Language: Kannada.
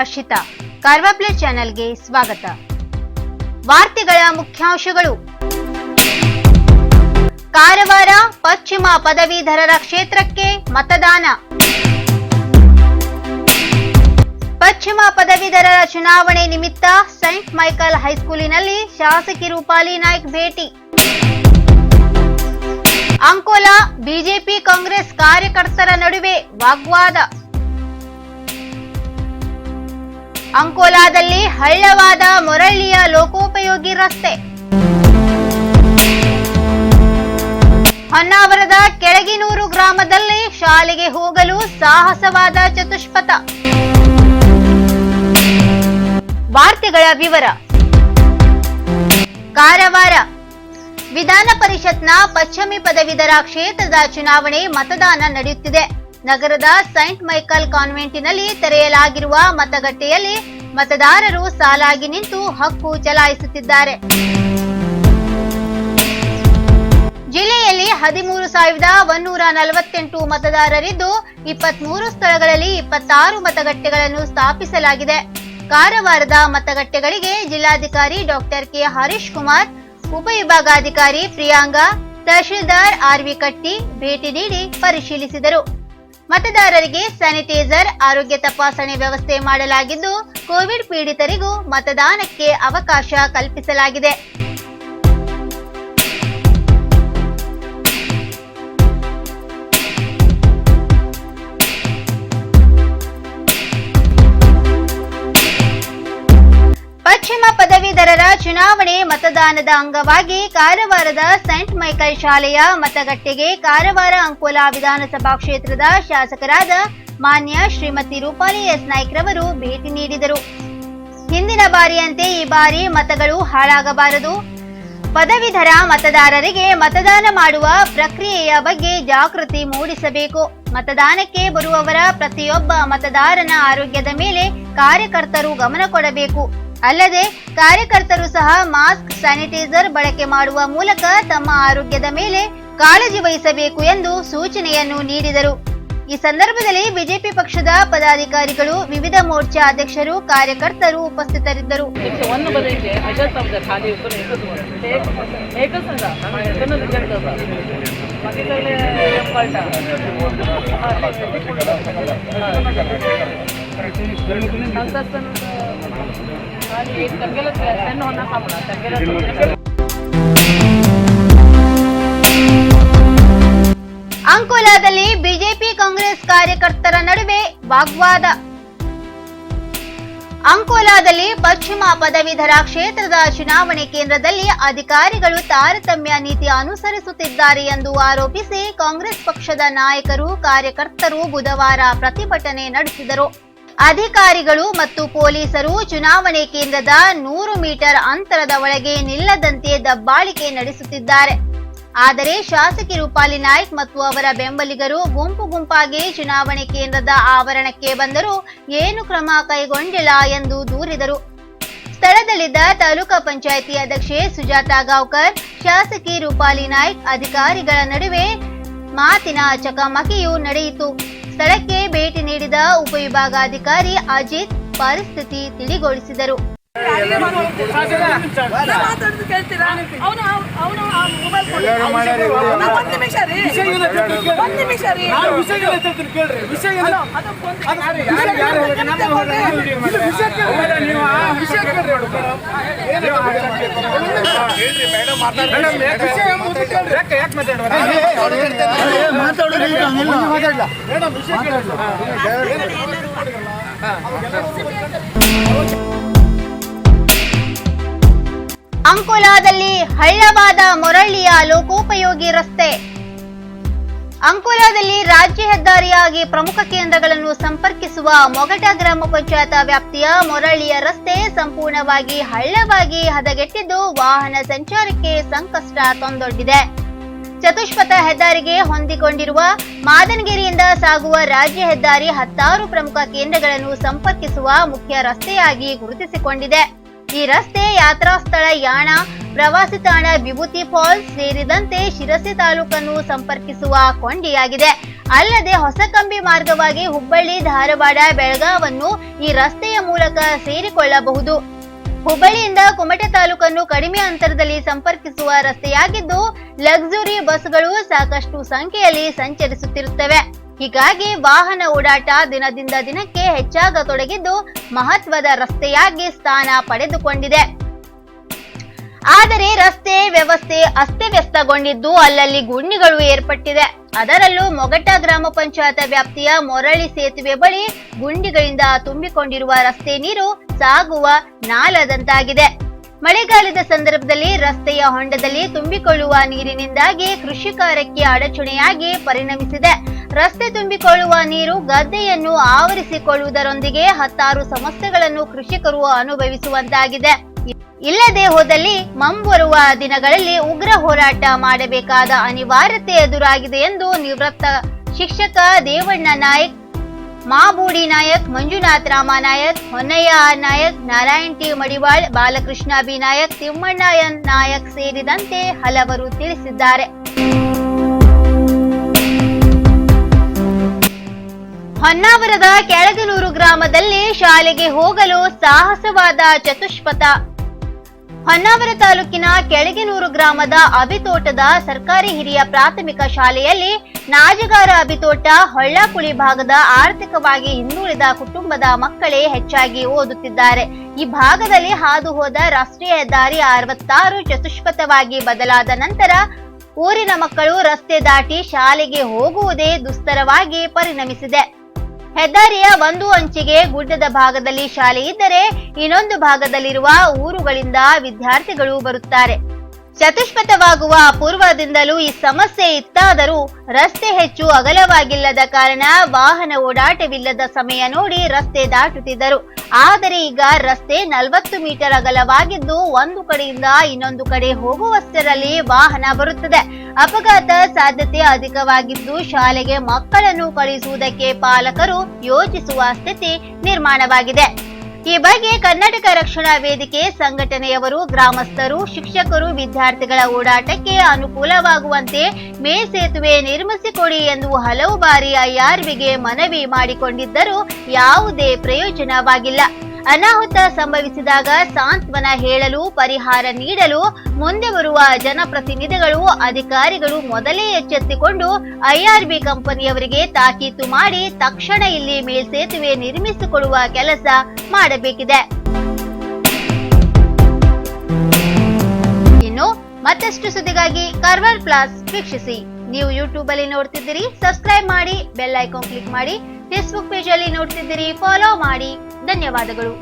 ಹರ್ಷಿತಾ. ಕಾರ್ವಾ ಪ್ಲೇ ಚಾನೆಲ್ಗೆ ಸ್ವಾಗತ. ವಾರ್ತೆಗಳ ಮುಖ್ಯಾಂಶಗಳು. ಕಾರವಾರ ಪಶ್ಚಿಮ ಪದವೀಧರರ ಕ್ಷೇತ್ರಕ್ಕೆ ಮತದಾನ. ಪಶ್ಚಿಮ ಪದವೀಧರರ ಚುನಾವಣೆ ನಿಮಿತ್ತ ಸೈಂಟ್ ಮೈಕಲ್ ಹೈಸ್ಕೂಲಿನಲ್ಲಿ ಶಾಸಕಿ ರೂಪಾಲಿ ನಾಯ್ಕ್ ಭೇಟಿ. ಅಂಕೋಲಾ ಬಿಜೆಪಿ ಕಾಂಗ್ರೆಸ್ ಕಾರ್ಯಕರ್ತರ ನಡುವೆ ವಾಗ್ವಾದ. ಅಂಕೋಲಾದಲ್ಲಿ ಹಳ್ಳವಾದ ಮೊರಳ್ಳಿಯ ಲೋಕೋಪಯೋಗಿ ರಸ್ತೆ. ಹೊನ್ನಾವರದ ಕೆಳಗಿನೂರು ಗ್ರಾಮದಲ್ಲಿ ಶಾಲೆಗೆ ಹೋಗಲು ಸಾಹಸವಾದ ಚತುಷ್ಪಥ. ವಾರ್ತೆಗಳ ವಿವರ. ಕಾರವಾರ ವಿಧಾನ ಪರಿಷತ್ನ ಪಶ್ಚಿಮ ಪದವೀಧರ ಕ್ಷೇತ್ರದ ಚುನಾವಣೆ ಮತದಾನ ನಡೆಯುತ್ತಿದೆ. ನಗರದ ಸೈಂಟ್ ಮೈಕಲ್ ಕಾನ್ವೆಂಟಿನಲ್ಲಿ ತೆರೆಯಲಾಗಿರುವ ಮತಗಟ್ಟೆಯಲ್ಲಿ ಮತದಾರರು ಸಾಲಾಗಿ ನಿಂತು ಹಕ್ಕು ಚಲಾಯಿಸುತ್ತಿದ್ದಾರೆ. ಜಿಲ್ಲೆಯಲ್ಲಿ 13,148 ಮತದಾರರಿದ್ದು 23 ಸ್ಥಳಗಳಲ್ಲಿ 26 ಮತಗಟ್ಟೆಗಳನ್ನು ಸ್ಥಾಪಿಸಲಾಗಿದೆ. ಕಾರವಾರದ ಮತಗಟ್ಟೆಗಳಿಗೆ ಜಿಲ್ಲಾಧಿಕಾರಿ ಡಾಕ್ಟರ್ ಕೆ ಹರೀಶ್ ಕುಮಾರ್, ಉಪವಿಭಾಗಾಧಿಕಾರಿ ಪ್ರಿಯಾಂಗಾ, ತಹಶೀಲ್ದಾರ್ ಆರ್ವಿ ಕಟ್ಟಿ ಭೇಟಿ ನೀಡಿ ಪರಿಶೀಲಿಸಿದರು. ಮತದಾರರಿಗೆ ಸ್ಯಾನಿಟೈಸರ್, ಆರೋಗ್ಯ ತಪಾಸಣೆ ವ್ಯವಸ್ಥೆ ಮಾಡಲಾಗಿದ್ದು ಕೋವಿಡ್ ಪೀಡಿತರಿಗೂ ಮತದಾನಕ್ಕೆ ಅವಕಾಶ ಕಲ್ಪಿಸಲಾಗಿದೆ. ಪಶ್ಚಿಮ ಪದವೀಧರರ ಚುನಾವಣೆ ಮತದಾನದ ಅಂಗವಾಗಿ ಕಾರವಾರದ ಸೈಂಟ್ ಮೈಕಲ್ ಶಾಲೆಯ ಮತಗಟ್ಟೆಗೆ ಕಾರವಾರ ಅಂಕೋಲಾ ವಿಧಾನಸಭಾ ಕ್ಷೇತ್ರದ ಶಾಸಕರಾದ ಮಾನ್ಯ ಶ್ರೀಮತಿ ರೂಪಾಲಿ ಎಸ್ ನಾಯ್ಕ್ ರವರು ಭೇಟಿ ನೀಡಿದರು. ಹಿಂದಿನ ಬಾರಿಯಂತೆ ಈ ಬಾರಿ ಮತಗಳು ಹಾಳಾಗಬಾರದು, ಪದವೀಧರ ಮತದಾರರಿಗೆ ಮತದಾನ ಮಾಡುವ ಪ್ರಕ್ರಿಯೆಯ ಬಗ್ಗೆ ಜಾಗೃತಿ ಮೂಡಿಸಬೇಕು, ಮತದಾನಕ್ಕೆ ಬರುವವರ ಪ್ರತಿಯೊಬ್ಬ ಮತದಾರನ ಆರೋಗ್ಯದ ಮೇಲೆ ಕಾರ್ಯಕರ್ತರು ಗಮನ ಕೊಡಬೇಕು, ಅಲ್ಲದೆ ಕಾರ್ಯಕರ್ತರು ಸಹ ಮಾಸ್ಕ್, ಸ್ಯಾನಿಟೈಸರ್ ಬಳಕೆ ಮಾಡುವ ಮೂಲಕ ತಮ್ಮ ಆರೋಗ್ಯದ ಮೇಲೆ ಕಾಳಜಿ ವಹಿಸಬೇಕು ಎಂದು ಸೂಚನೆಯನ್ನು ನೀಡಿದರು. ಈ ಸಂದರ್ಭದಲ್ಲಿ ಬಿಜೆಪಿ ಪಕ್ಷದ ಪದಾಧಿಕಾರಿಗಳು, ವಿವಿಧ ಮೋರ್ಚಾ ಅಧ್ಯಕ್ಷರು, ಕಾರ್ಯಕರ್ತರು ಉಪಸ್ಥಿತರಿದ್ದರು. ಅಂಕೋಲಾದಲ್ಲಿ ಬಿಜೆಪಿ ಕಾಂಗ್ರೆಸ್ ಕಾರ್ಯಕರ್ತರ ನಡುವೆ ವಾಗ್ವಾದ. ಅಂಕೋಲಾದಲ್ಲಿ ಪಶ್ಚಿಮ ಪದವೀಧರ ಕ್ಷೇತ್ರದ ಚುನಾವಣೆ ಕೇಂದ್ರದಲ್ಲಿ ಅಧಿಕಾರಿಗಳು ತಾರತಮ್ಯ ನೀತಿ ಅನುಸರಿಸುತ್ತಿದ್ದಾರೆ ಎಂದು ಆರೋಪಿಸಿ ಕಾಂಗ್ರೆಸ್ ಪಕ್ಷದ ನಾಯಕರು, ಕಾರ್ಯಕರ್ತರು ಬುಧವಾರ ಪ್ರತಿಭಟನೆ ನಡೆಸಿದರು. ಅಧಿಕಾರಿಗಳು ಮತ್ತು ಪೊಲೀಸರು ಚುನಾವಣೆ ಕೇಂದ್ರದ 100 ಮೀಟರ್ ಅಂತರದ ಒಳಗೆ ನಿಲ್ಲದಂತೆ ದಬ್ಬಾಳಿಕೆ ನಡೆಸುತ್ತಿದ್ದಾರೆ. ಆದರೆ ಶಾಸಕಿ ರೂಪಾಲಿ ನಾಯ್ಕ್ ಮತ್ತು ಅವರ ಬೆಂಬಲಿಗರು ಗುಂಪು ಗುಂಪಾಗಿ ಚುನಾವಣೆ ಕೇಂದ್ರದ ಆವರಣಕ್ಕೆ ಬಂದರೂ ಏನು ಕ್ರಮ ಕೈಗೊಂಡಿಲ್ಲ ಎಂದು ದೂರಿದರು. ಸ್ಥಳದಲ್ಲಿದ್ದ ತಾಲೂಕಾ ಪಂಚಾಯಿತಿ ಅಧ್ಯಕ್ಷೆ ಸುಜಾತಾ ಗಾವ್ಕರ್, ಶಾಸಕಿ ರೂಪಾಲಿ ನಾಯ್ಕ್ ಅಧಿಕಾರಿಗಳ ನಡುವೆ ಮಾತಿನ ಚಕಮಕಿಯೂ ನಡೆಯಿತು. ಸ್ಥಳಕ್ಕೆ ಭೇಟಿ ನೀಡಿದ ಉಪವಿಭಾಗಾಧಿಕಾರಿ ಅಜಿತ್ ಪರಿಸ್ಥಿತಿ ತಿಳಿಗೊಳಿಸಿದರು. ಅಂಕೋಲಾದಲ್ಲಿ ಹಳ್ಳವಾದ ಮೊರಳ್ಳಿಯ ಲೋಕೋಪಯೋಗಿ ರಸ್ತೆ. ಅಂಕೋಲಾದಲ್ಲಿ ರಾಜ್ಯ ಹೆದ್ದಾರಿಯಾಗಿ ಪ್ರಮುಖ ಕೇಂದ್ರಗಳನ್ನು ಸಂಪರ್ಕಿಸುವ ಮೊಗಟ ಗ್ರಾಮ ಪಂಚಾಯತ್ ವ್ಯಾಪ್ತಿಯ ಮೊರಳ್ಳಿಯ ರಸ್ತೆ ಸಂಪೂರ್ಣವಾಗಿ ಹಳ್ಳವಾಗಿ ಹದಗೆಟ್ಟಿದ್ದು ವಾಹನ ಸಂಚಾರಕ್ಕೆ ಸಂಕಷ್ಟ ತಂದೊಡ್ಡಿದೆ. ಚತುಷ್ಪಥ ಹೆದ್ದಾರಿಗೆ ಹೊಂದಿಕೊಂಡಿರುವ ಮಾದನಗಿರಿಯಿಂದ ಸಾಗುವ ರಾಜ್ಯ ಹೆದ್ದಾರಿ 16 ಪ್ರಮುಖ ಕೇಂದ್ರಗಳನ್ನು ಸಂಪರ್ಕಿಸುವ ಮುಖ್ಯ ರಸ್ತೆಯಾಗಿ ಗುರುತಿಸಿಕೊಂಡಿದೆ. ಈ ರಸ್ತೆ ಯಾತ್ರಾ ಸ್ಥಳ ಯಾಣ, ಪ್ರವಾಸಿ ತಾಣ ವಿಭೂತಿ ಫಾಲ್ಸ್ ಸೇರಿದಂತೆ ಶಿರಸಿ ತಾಲೂಕನ್ನು ಸಂಪರ್ಕಿಸುವ ಕೊಂಡಿಯಾಗಿದೆ. ಅಲ್ಲದೆ ಹೊಸಕಂಬಿ ಮಾರ್ಗವಾಗಿ ಹುಬ್ಬಳ್ಳಿ, ಧಾರವಾಡ, ಬೆಳಗಾವನ್ನು ಈ ರಸ್ತೆಯ ಮೂಲಕ ಸೇರಿಕೊಳ್ಳಬಹುದು. ಹುಬ್ಬಳ್ಳಿಯಿಂದ ಕುಮಟಾ ತಾಲೂಕನ್ನು ಕಡಿಮೆ ಅಂತರದಲ್ಲಿ ಸಂಪರ್ಕಿಸುವ ರಸ್ತೆಯಾಗಿದ್ದು, ಲಕ್ಸುರಿ ಬಸ್ಗಳು ಸಾಕಷ್ಟು ಸಂಖ್ಯೆಯಲ್ಲಿ ಸಂಚರಿಸುತ್ತಿರುತ್ತವೆ. ಹೀಗಾಗಿ ವಾಹನ ಓಡಾಟ ದಿನದಿಂದ ದಿನಕ್ಕೆ ಹೆಚ್ಚಾಗತೊಡಗಿದ್ದು, ಮಹತ್ವದ ರಸ್ತೆಯಾಗಿ ಸ್ಥಾನ ಪಡೆದುಕೊಂಡಿದೆ. ಆದರೆ ರಸ್ತೆ ವ್ಯವಸ್ಥೆ ಅಸ್ತವ್ಯಸ್ತಗೊಂಡಿದ್ದು, ಅಲ್ಲಲ್ಲಿ ಗುಂಡಿಗಳು ಏರ್ಪಟ್ಟಿದೆ. ಅದರಲ್ಲೂ ಮೊಗಟ ಗ್ರಾಮ ಪಂಚಾಯತ್ ವ್ಯಾಪ್ತಿಯ ಮೊರಳಿ ಸೇತುವೆ ಬಳಿ ಗುಂಡಿಗಳಿಂದ ತುಂಬಿಕೊಂಡಿರುವ ರಸ್ತೆ ನೀರು ಸಾಗುವ ನಾಲದಂತಾಗಿದೆ. ಮಳೆಗಾಲದ ಸಂದರ್ಭದಲ್ಲಿ ರಸ್ತೆಯ ಹೊಂಡದಲ್ಲಿ ತುಂಬಿಕೊಳ್ಳುವ ನೀರಿನಿಂದಾಗಿ ಕೃಷಿ ಕಾರ್ಯಕ್ಕೆ ಅಡಚಣೆಯಾಗಿ ಪರಿಣಮಿಸಿದೆ. ರಸ್ತೆ ತುಂಬಿಕೊಳ್ಳುವ ನೀರು ಗದ್ದೆಯನ್ನು ಆವರಿಸಿಕೊಳ್ಳುವುದರೊಂದಿಗೆ ಹತ್ತಾರು ಸಮಸ್ಯೆಗಳನ್ನು ಕೃಷಿಕರು ಅನುಭವಿಸುವಂತಾಗಿದೆ. ಇಲ್ಲದೆ ಹೋದಲ್ಲಿ ಮುಂಬರುವ ದಿನಗಳಲ್ಲಿ ಉಗ್ರ ಹೋರಾಟ ಮಾಡಬೇಕಾದ ಅನಿವಾರ್ಯತೆ ಎದುರಾಗಿದೆ ಎಂದು ನಿವೃತ್ತ ಶಿಕ್ಷಕ Devanna Nayak, Mabudi Nayak, Manjunath Rama Nayak, Honnayya R Nayak, Narayan T Madival, Balakrishna B Nayak, Timmanna N Nayak ಸೇರಿದಂತೆ ಹಲವರು ತಿಳಿಸಿದ್ದಾರೆ. ಹೊನ್ನಾವರದ ಕೆಳಗನೂರು ಗ್ರಾಮದಲ್ಲಿ ಶಾಲೆಗೆ ಹೋಗಲು ಸಾಹಸವಾದ ಚತುಷ್ಪಥ. ಹೊನ್ನಾವರ ತಾಲೂಕಿನ ಕೆಳಗನೂರು ಗ್ರಾಮದ ಅಬಿತೋಟದ ಸರ್ಕಾರಿ ಹಿರಿಯ ಪ್ರಾಥಮಿಕ ಶಾಲೆಯಲ್ಲಿ ನಾಜಗಾರ ಅಬಿತೋಟ ಹೊಳ್ಳಕುಳಿ ಭಾಗದ ಆರ್ಥಿಕವಾಗಿ ಹಿಂದುಳಿದ ಕುಟುಂಬದ ಮಕ್ಕಳೇ ಹೆಚ್ಚಾಗಿ ಓದುತ್ತಿದ್ದಾರೆ. ಈ ಭಾಗದಲ್ಲಿ ಹಾದು ಹೋದ ರಾಷ್ಟ್ರೀಯ ಹೆದ್ದಾರಿ 66 ಚತುಷ್ಪಥವಾಗಿ ಬದಲಾದ ನಂತರ ಊರಿನ ಮಕ್ಕಳು ರಸ್ತೆ ದಾಟಿ ಶಾಲೆಗೆ ಹೋಗುವುದೇ ದುಸ್ತರವಾಗಿ ಪರಿಣಮಿಸಿದೆ. ಹೆದ್ದಾರಿಯ ಒಂದು ಅಂಚಿಗೆ ಗುಡ್ಡದ ಭಾಗದಲ್ಲಿ ಶಾಲೆ ಇದ್ದರೆ, ಇನ್ನೊಂದು ಭಾಗದಲ್ಲಿರುವ ಊರುಗಳಿಂದ ವಿದ್ಯಾರ್ಥಿಗಳು ಬರುತ್ತಾರೆ. ಚತುಷ್ಪಥವಾಗುವ ಪೂರ್ವದಿಂದಲೂ ಈ ಸಮಸ್ಯೆ ಇತ್ತಾದರೂ ರಸ್ತೆ ಹೆಚ್ಚು ಅಗಲವಾಗಿಲ್ಲದ ಕಾರಣ ವಾಹನ ಓಡಾಟವಿಲ್ಲದ ಸಮಯ ನೋಡಿ ರಸ್ತೆ ದಾಟುತ್ತಿದ್ದರು. ಆದರೆ ಈಗ ರಸ್ತೆ 40 ಮೀಟರ್ ಅಗಲವಾಗಿದ್ದು, ಒಂದು ಕಡೆಯಿಂದ ಇನ್ನೊಂದು ಕಡೆ ಹೋಗುವಷ್ಟರಲ್ಲಿ ವಾಹನ ಬರುತ್ತದೆ. ಅಪಘಾತ ಸಾಧ್ಯತೆ ಅಧಿಕವಾಗಿದ್ದು, ಶಾಲೆಗೆ ಮಕ್ಕಳನ್ನು ಕಳುಹಿಸುವುದಕ್ಕೆ ಪಾಲಕರು ಯೋಚಿಸುವ ಸ್ಥಿತಿ ನಿರ್ಮಾಣವಾಗಿದೆ. ಈ ಬಗ್ಗೆ ಕರ್ನಾಟಕ ರಕ್ಷಣಾ ವೇದಿಕೆ ಸಂಘಟನೆಯವರು, ಗ್ರಾಮಸ್ಥರು, ಶಿಕ್ಷಕರು ವಿದ್ಯಾರ್ಥಿಗಳ ಓಡಾಟಕ್ಕೆ ಅನುಕೂಲವಾಗುವಂತೆ ಮೇಲ್ಸೇತುವೆ ನಿರ್ಮಿಸಿಕೊಡಿ ಎಂದು ಹಲವು ಬಾರಿ ಐಆರ್ಬಿಗೆ ಮನವಿ ಮಾಡಿಕೊಂಡಿದ್ದರೂ ಯಾವುದೇ ಪ್ರಯೋಜನವಾಗಿಲ್ಲ. ಅನಾಹುತ ಸಂಭವಿಸಿದಾಗ ಸಾಂತ್ವನ ಹೇಳಲು, ಪರಿಹಾರ ನೀಡಲು ಮುಂದೆ ಬರುವ ಜನಪ್ರತಿನಿಧಿಗಳು, ಅಧಿಕಾರಿಗಳು ಮೊದಲೇ ಎಚ್ಚೆತ್ತುಕೊಂಡು ಐಆರ್ಬಿ ಕಂಪನಿಯವರಿಗೆ ತಾಕೀತು ಮಾಡಿ ತಕ್ಷಣ ಇಲ್ಲಿ ಮೇಲ್ಸೇತುವೆ ನಿರ್ಮಿಸಿಕೊಡುವ ಕೆಲಸ ಮಾಡಬೇಕಿದೆ. ಇನ್ನು ಮತ್ತಷ್ಟು ಸುದ್ದಿಗಾಗಿ ಕಾರ್ವಾರ್ ಪ್ಲಸ್ ವೀಕ್ಷಿಸಿ. ನೀವು ಯೂಟ್ಯೂಬ್ ಅಲ್ಲಿ ನೋಡ್ತಿದ್ದೀರಿ, ಸಬ್ಸ್ಕ್ರೈಬ್ ಮಾಡಿ, ಬೆಲ್ ಐಕಾನ್ ಕ್ಲಿಕ್ ಮಾಡಿ. ಫೇಸ್ಬುಕ್ ಪೇಜ್ ಅಲ್ಲಿ ನೋಡ್ತಿದ್ದೀರಿ, ಫಾಲೋ ಮಾಡಿ. ಧನ್ಯವಾದಗಳು.